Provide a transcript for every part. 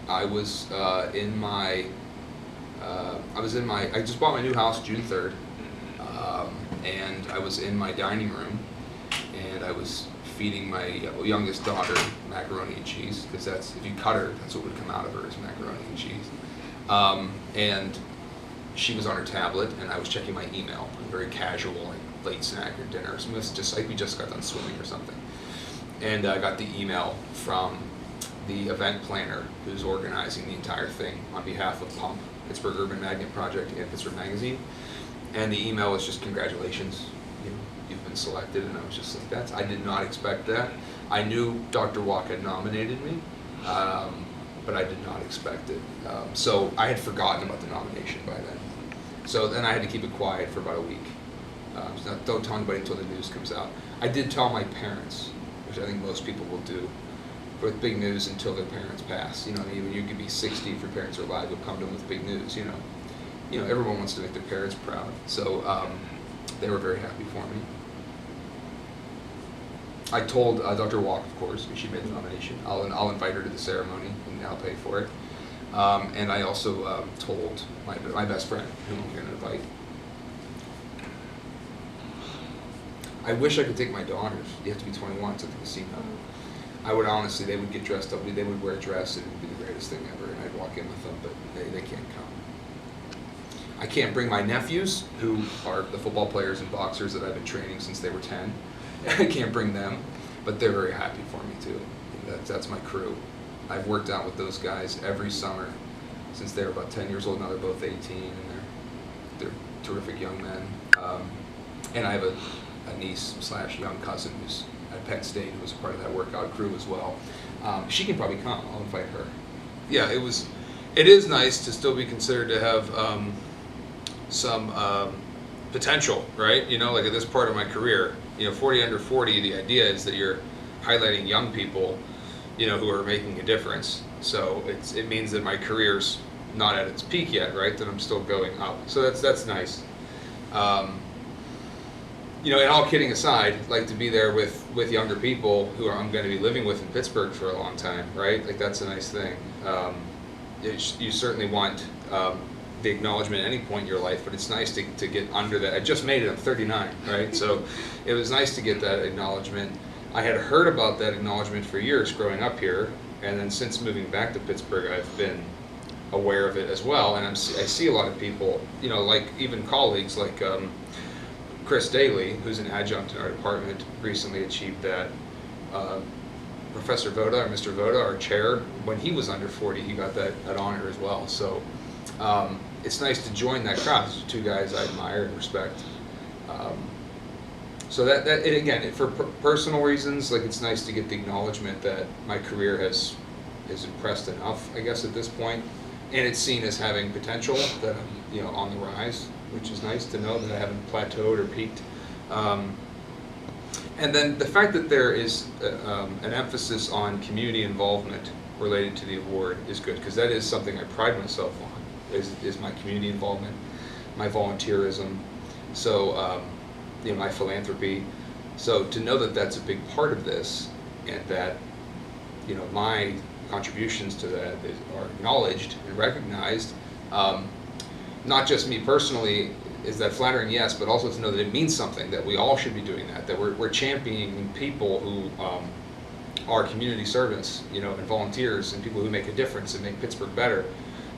I was I just bought my new house June 3rd, and I was in my dining room, and I was feeding my youngest daughter macaroni and cheese, because that's, if you cut her, that's what would come out of her, is macaroni and cheese. And she was on her tablet, and I was checking my email, very casual, like late snack or dinner. So it's just like we just got done swimming or something. And I got the email from the event planner who's organizing the entire thing on behalf of PUMP, Pittsburgh Urban Magnet Project, and Pittsburgh Magazine. And the email was just, congratulations, you've been selected. And I was just like, I did not expect that. I knew Dr. Walk had nominated me, but I did not expect it. So I had forgotten about the nomination by then. So then I had to keep it quiet for about a week. So don't tell anybody until the news comes out. I did tell my parents, which I think most people will do, with big news until their parents pass. Even you could be 60 if your parents are alive, you'll come to them with big news. Everyone wants to make their parents proud. So they were very happy for me. I told Dr. Walk, of course, when she made the nomination. I'll invite her to the ceremony, and I'll pay for it. And I also told my best friend, whom I'm going to invite. I wish I could take my daughters. You have to be 21 to the casino. I would honestly, they would get dressed up. They would wear a dress, and it would be the greatest thing ever. And I'd walk in with them, but they can't come. I can't bring my nephews, who are the football players and boxers that I've been training since they were 10. I can't bring them, but they're very happy for me too. That's my crew. I've worked out with those guys every summer since they were about 10 years old. Now they're both 18, and they're terrific young men. And I have a niece/young cousin who's at Penn State, who was a part of that workout crew as well. She can probably come. I'll invite her. Yeah, it is nice to still be considered to have some potential, right? Like at this part of my career, 40 under 40, the idea is that you're highlighting young people, who are making a difference. So it means that my career's not at its peak yet, right? That I'm still going up. So that's nice. And all kidding aside, like to be there with younger people who I'm going to be living with in Pittsburgh for a long time, right? Like that's a nice thing. You certainly want the acknowledgement at any point in your life, but it's nice to get under that. I just made it, I'm 39, right? So it was nice to get that acknowledgement. I had heard about that acknowledgement for years growing up here, and then since moving back to Pittsburgh, I've been aware of it as well. And I see a lot of people, like even colleagues like Chris Daly, who's an adjunct in our department, recently achieved that. Professor Voda, or Mr. Voda, our chair, when he was under 40, he got that honor as well. So it's nice to join that crowd. Those are two guys I admire and respect. So again, for personal reasons, like it's nice to get the acknowledgement that my career is impressed enough, I guess, at this point, and it's seen as having potential, that I'm on the rise, which is nice to know that I haven't plateaued or peaked. And then the fact that there is an emphasis on community involvement related to the award is good, because that is something I pride myself on, is my community involvement, my volunteerism, so my philanthropy. So to know that that's a big part of this, and that my contributions to that are acknowledged and recognized, not just me personally, is that flattering? Yes, but also to know that it means something, that we all should be doing that we're championing people who are community servants, and volunteers, and people who make a difference and make Pittsburgh better,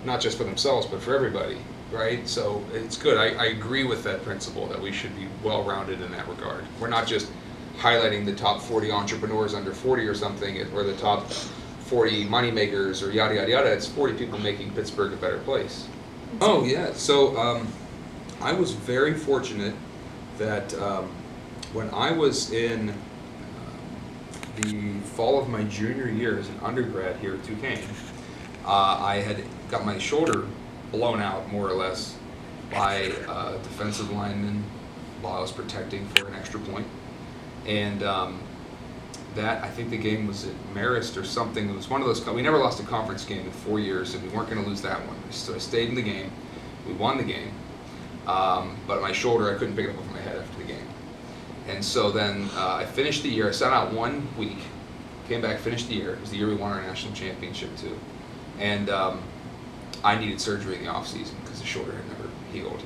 not just for themselves, but for everybody, right? So it's good. I agree with that principle, that we should be well-rounded in that regard. We're not just highlighting the top 40 entrepreneurs under 40 or something, or the top 40 moneymakers, or yada, yada, yada. It's 40 people making Pittsburgh a better place. Oh, yeah. So I was very fortunate that when I was in the fall of my junior year as an undergrad here at Duquesne, I had got my shoulder blown out, more or less, by a defensive lineman while I was protecting for an extra point. And I think the game was at Marist or something. It was one of those, we never lost a conference game in 4 years, and we weren't going to lose that one. So I stayed in the game. We won the game. But my shoulder, I couldn't pick it up off my head after the game. And so then I finished the year. I sat out 1 week, came back, finished the year. It was the year we won our national championship too. and I needed surgery in the off season because the shoulder had never healed.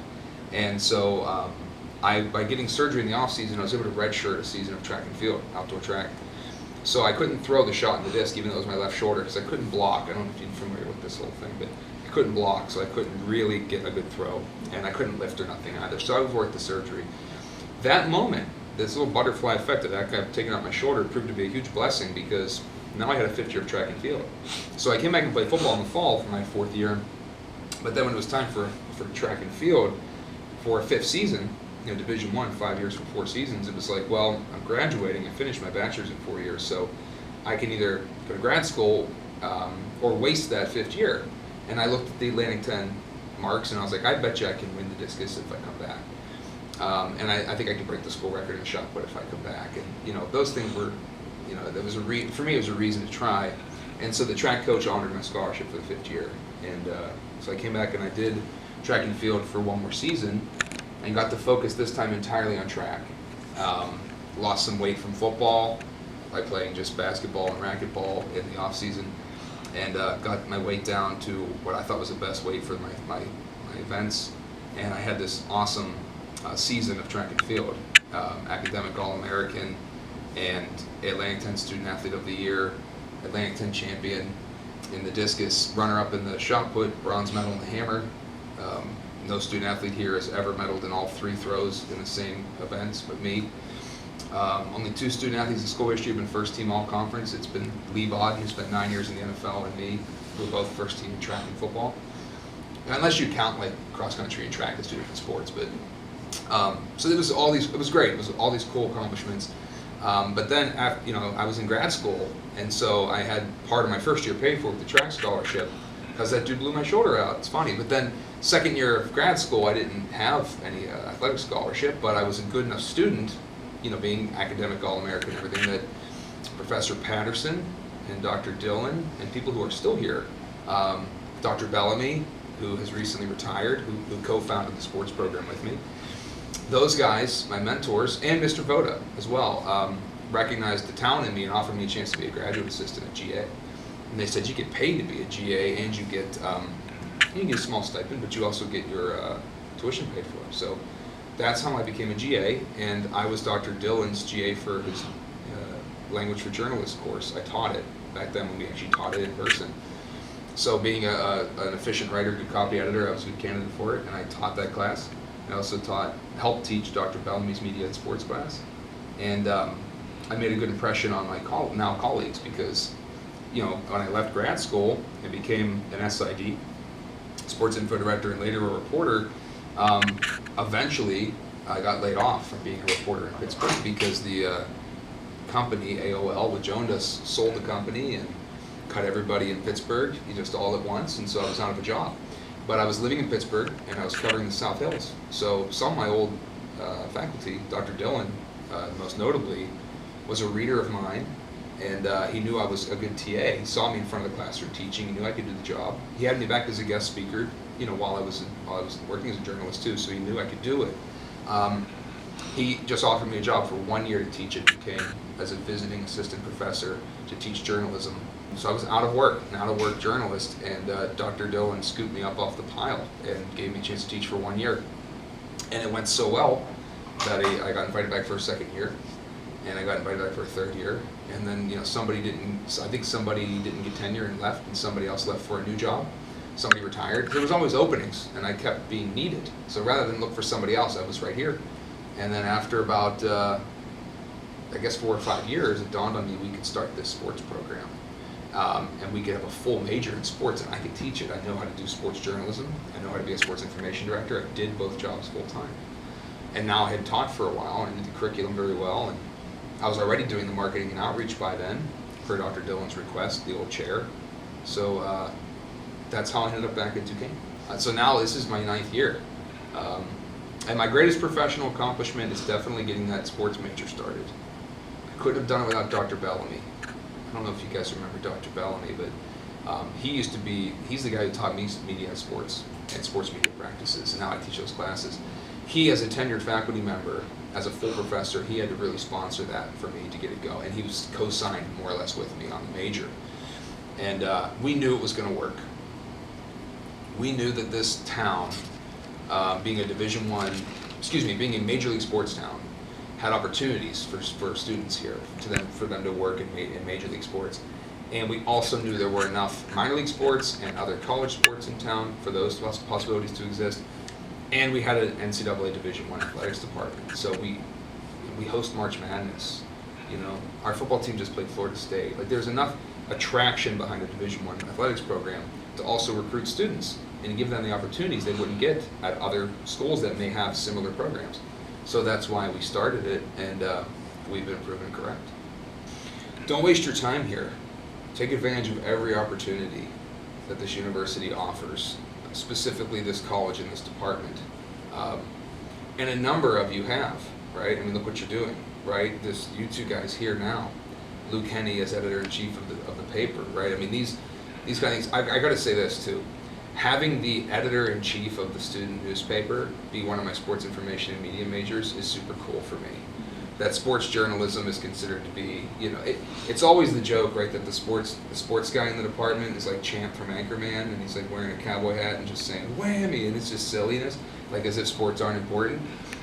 And so by getting surgery in the off season, I was able to redshirt a season of track and field, outdoor track. So I couldn't throw the shot in the disc, even though it was my left shoulder, because I couldn't block. I don't know if you're familiar with this whole thing, but I couldn't block, so I couldn't really get a good throw, and I couldn't lift or nothing either. So I worked the surgery. That moment, this little butterfly effect of that guy taking out my shoulder proved to be a huge blessing, because now I had a 5th year of track and field. So I came back and played football in the fall for my 4th year, but then when it was time for track and field for a 5th season, Division I, 5 years for 4 seasons, it was like, well, I'm graduating, I finished my bachelor's in 4 years, so I can either go to grad school or waste that 5th year. And I looked at the Atlantic 10 marks, and I was like, I bet you I can win the discus if I come back. And I think I can break the school record in the shot put if I come back. And, those things were, that was for me, it was a reason to try. And so the track coach honored my scholarship for the 5th year. And so I came back and I did track and field for 1 more season, and got to focus this time entirely on track. Lost some weight from football by playing just basketball and racquetball in the off season, and got my weight down to what I thought was the best weight for my events. And I had this awesome season of track and field, academic All-American, and Atlantic 10 Student Athlete of the Year, Atlantic 10 champion in the discus, runner-up in the shot put, bronze medal in the hammer. No student athlete here has ever medaled in all 3 throws in the same events but me. Only 2 student athletes in school history have been first team all conference. It's been Lee Bod, who spent 9 years in the NFL, and me, who were both first team in track and football. Unless you count like cross country and track as 2 different sports, but so it was all these. It was great. It was all these cool accomplishments. But then, I was in grad school, and so I had part of my first year paid for with the track scholarship, because that dude blew my shoulder out. It's funny. But then, 2nd year of grad school, I didn't have any athletic scholarship, but I was a good enough student, being academic All-American and everything, that Professor Patterson and Dr. Dillon and people who are still here, Dr. Bellamy, who has recently retired, who co-founded the sports program with me, those guys, my mentors, and Mr. Voda as well, recognized the talent in me and offered me a chance to be a graduate assistant at GA. And they said, you get paid to be a GA, and you get a small stipend, but you also get your tuition paid for. So that's how I became a GA, and I was Dr. Dillon's GA for his language for journalists course. I taught it back then when we actually taught it in person. So being an efficient writer, good copy editor, I was a good candidate for it, and I taught that class. I also helped teach Dr. Bellamy's media and sports class, and I made a good impression on my now colleagues, because when I left grad school and became an SID, sports info director, and later a reporter, eventually I got laid off from being a reporter in Pittsburgh, because the company, AOL, which owned us, sold the company and cut everybody in Pittsburgh just all at once, and so I was out of a job. But I was living in Pittsburgh, and I was covering the South Hills. So some of my old faculty, Dr. Dillon, most notably, was a reader of mine, and he knew I was a good TA. He saw me in front of the classroom teaching. He knew I could do the job. He had me back as a guest speaker, while I was working as a journalist too. So he knew I could do it. He just offered me a job for 1 year to teach at Duquesne as a visiting assistant professor to teach journalism. So I was an out of work journalist, and Dr. Dillon scooped me up off the pile and gave me a chance to teach for 1 year. And it went so well that I got invited back for a 2nd year, and I got invited back for a 3rd year. And then somebody didn't get tenure and left, and somebody else left for a new job. Somebody retired. There was always openings, and I kept being needed. So rather than look for somebody else, I was right here. And then after about 4 or 5 years, it dawned on me we could start this sports program. And we could have a full major in sports, and I could teach it. I know how to do sports journalism. I know how to be a sports information director. I did both jobs full time. And now I had taught for a while, and I did the curriculum very well, and I was already doing the marketing and outreach by then, per Dr. Dillon's request, the old chair. So that's how I ended up back at Duquesne. So now this is my 9th year. And my greatest professional accomplishment is definitely getting that sports major started. I couldn't have done it without Dr. Bellamy. I don't know if you guys remember Dr. Bellamy, but he's the guy who taught me media and sports media practices, and now I teach those classes. He, as a tenured faculty member, as a full professor, he had to really sponsor that for me to get it going, and he was co-signed more or less with me on the major. And we knew it was going to work. We knew that this town, being a being a Major League sports town, had opportunities for students here, for them to work in Major League sports. And we also knew there were enough minor league sports and other college sports in town for those possibilities to exist. And we had an NCAA Division I athletics department. So we host March Madness. You know, our football team just played Florida State. Like, there's enough attraction behind a Division I athletics program to also recruit students and give them the opportunities they wouldn't get at other schools that may have similar programs. So that's why we started it, and we've been proven correct. Don't waste your time here. Take advantage of every opportunity that this university offers, specifically this college and this department. And a number of you have, right? I mean, look what you're doing, right? You two guys here now. Luke Henney as editor-in-chief of the paper, right? I mean, these kind of things. I got to say this too. Having the editor-in-chief of the student newspaper be one of my sports information and media majors is super cool for me. That sports journalism is considered to be, you know, it's always the joke, right, that the sports guy in the department is like Champ from Anchorman, and he's like wearing a cowboy hat and just saying whammy, and it's just silliness, like as if sports aren't important.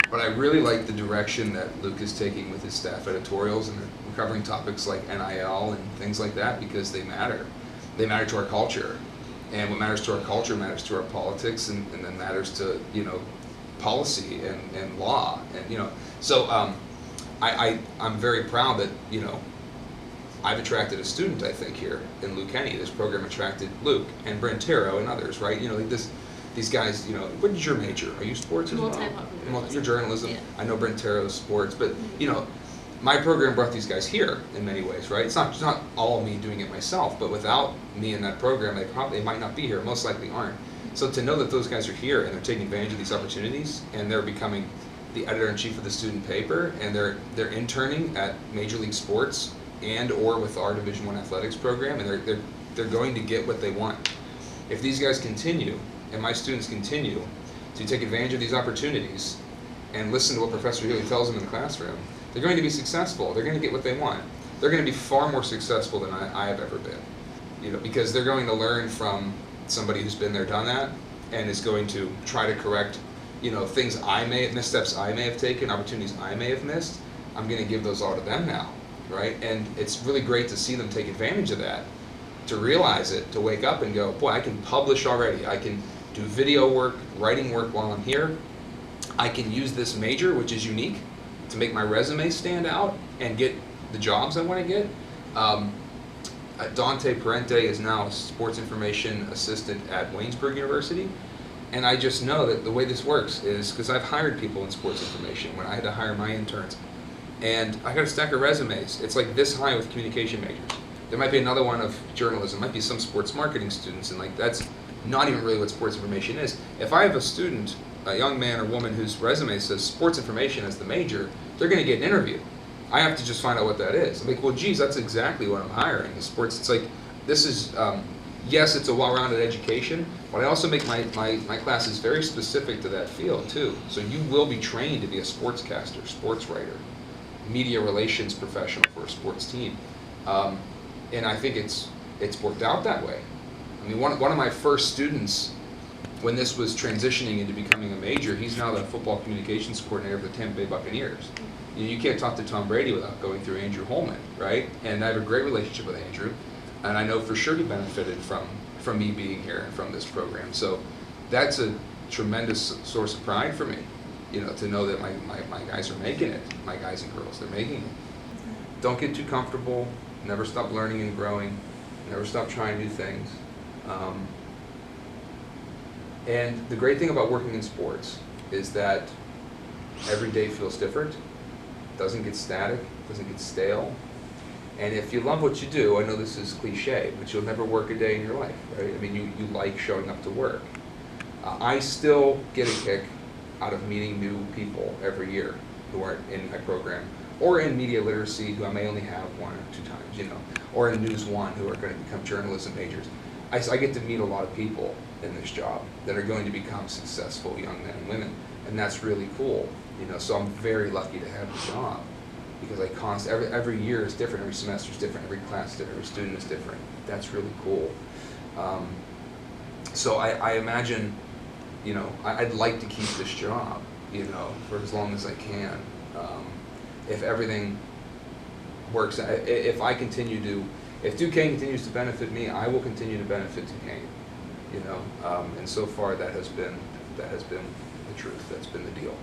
But I really like the direction that Luke is taking with his staff editorials, and they're covering topics like NIL and things like that because they matter. They matter to our culture. And what matters to our culture matters to our politics, and then matters to, you know, policy and law. And, you know, so I'm very proud that, you know, I've attracted a student, I think, here in Luke Henney. This program attracted Luke and Brent Tero and others, right? You know, like these guys, you know, what is your major? Are you sports as well? You're journalism. Yeah. I know Brent Tero is sports, but, you know, my program brought these guys here in many ways, right? It's not all me doing it myself, but without me in that program, they might not be here, most likely aren't. So to know that those guys are here and they're taking advantage of these opportunities, and they're becoming the editor-in-chief of the student paper, and they're interning at Major League Sports and or with our Division I athletics program, and they're going to get what they want. If these guys continue, and my students continue to take advantage of these opportunities and listen to what Professor Healy tells them in the classroom, they're going to be successful. They're going to get what they want. They're going to be far more successful than I have ever been, you know, because they're going to learn from somebody who's been there, done that, and is going to try to correct, you know, missteps I may have taken, opportunities I may have missed. I'm going to give those all to them now, right? And it's really great to see them take advantage of that, to realize it, to wake up and go, boy, I can publish already. I can do video work, writing work while I'm here. I can use this major, which is unique, to make my resume stand out and get the jobs I want to get. Dante Parente is now a sports information assistant at Waynesburg University. And I just know that the way this works is because I've hired people in sports information when I had to hire my interns. And I got a stack of resumes. It's like this high with communication majors. There might be another one of journalism, might be some sports marketing students, and like that's not even really what sports information is. If I have a student, a young man or woman whose resume says sports information as the major, they're going to get an interview. I have to just find out what that is. I'm like, well, geez, that's exactly what I'm hiring. The sports, it's like, this is, yes, it's a well-rounded education, but I also make my classes very specific to that field too. So you will be trained to be a sportscaster, sports writer, media relations professional for a sports team. And I think it's worked out that way. I mean, one of my first students, when this was transitioning into becoming a major, he's now the football communications coordinator of the Tampa Bay Buccaneers. You can't talk to Tom Brady without going through Andrew Holman, right? And I have a great relationship with Andrew, and I know for sure he benefited from me being here and from this program. So that's a tremendous source of pride for me, you know, to know that my guys are making it, my guys and girls, they're making it. Don't get too comfortable, never stop learning and growing, never stop trying new things. And the great thing about working in sports is that every day feels different, doesn't get static, doesn't get stale. And if you love what you do, I know this is cliche, but you'll never work a day in your life, right? I mean, you like showing up to work. I still get a kick out of meeting new people every year who are in my program, or in media literacy, who I may only have 1 or 2 times, you know, or in News One, who are going to become journalism majors. I get to meet a lot of people in this job that are going to become successful young men and women, and that's really cool, you know. So I'm very lucky to have the job. because every year is different, every semester is different, every class is different, every student is different. That's really cool. So I imagine, you know, I'd like to keep this job, you know, for as long as I can. If everything works, if Duquesne continues to benefit me, I will continue to benefit Duquesne, you know, and so far that has been the truth. That's been the deal.